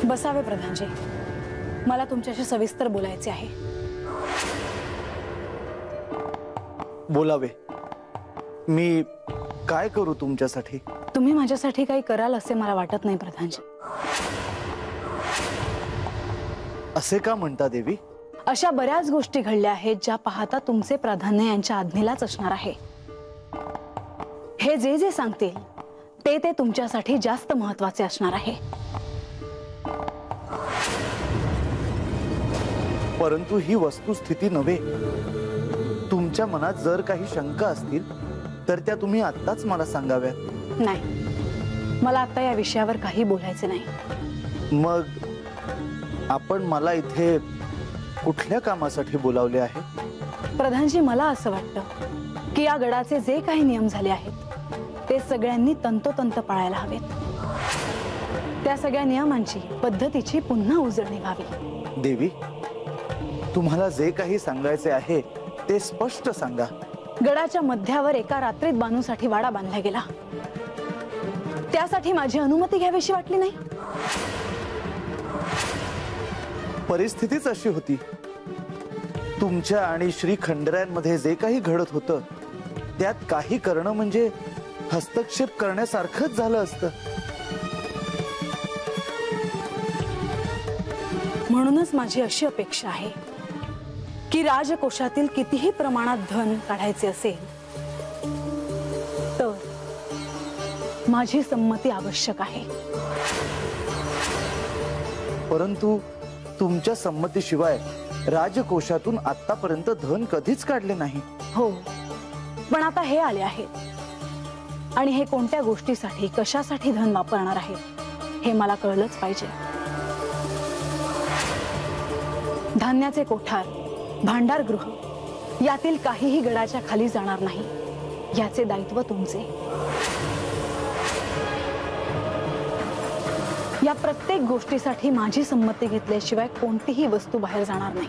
बसावे प्रधानजी, मला तुमच्याशी सविस्तर बोलायचे आहे। बोलावे। मी काय करू तुमच्यासाठी? तुम्ही माझ्यासाठी काही कराल असे मला वाटत नाही प्रधानजी। असे का म्हणता देवी? अशा बऱ्याच गोष्टी घडल्या आहेत ज्या पाहता तुमचे प्राधान्य यांच्या आज्ञेलाच असणार आहे। हे जे जे सांगतील ते तुमच्यासाठी जास्त महत्त्वाचे असणार आहे। परंतु ही वस्तुस्थिती नव्हे। तुमच्या मनात जर काही शंका असतील तर त्या तुम्ही आत्ताच मला सांगाव्यात। नाही, मला आता या विषयावर काही बोलायचे नाही। मग आपण मला इथे कुठल्या कामासाठी बोलावले आहे? प्रधानजी, मला असं वाटतं की या गडाचे जे काही नियम झाले आहेत ते सगळ्यांनी तंतोतंत पाळायला हवेत। त्या सगळ्या नियमांची पद्धतीची पुन्हा उजळणी व्हावी। देवी, तुम्हाला जे काही सांगायचे आहे ते स्पष्ट सांगा। गडाच्या मध्यावर एका रात्रीत बानूसाठी वाडा बांधला गेला, त्यासाठी माझी अनुमती घ्यावीशी वाटली नाही? परिस्थितीच अशी होती। तुमच्या आणि श्री खंडरायांमध्ये जे काही घडत होतं त्यात काही करणं म्हणजे हस्तक्षेप करण्यासारखंच झालं असतं। म्हणूनच माझी अशी अपेक्षा आहे की राजकोषातील कितीही प्रमाणात धन काढायचे असेल तर माझी संमती आवश्यक आहे। परंतु तुमच्या संमतीशिवाय राजकोषातून आतापर्यंत धन कधीच काढले नाही। हो, पण आता हे आले आहेत आणि हे कोणत्या गोष्टीसाठी कशासाठी धन वापरणार आहेत हे मला कळलंच पाहिजे। धान्याचे कोठार, भांडारगृह यातील काहीही गडाच्या खाली जाणार नाही याचे दायित्व तुमचे। या प्रत्येक गोष्टीसाठी माझी संमती घेतल्याशिवाय कोणतीही वस्तू बाहेर जाणार नाही।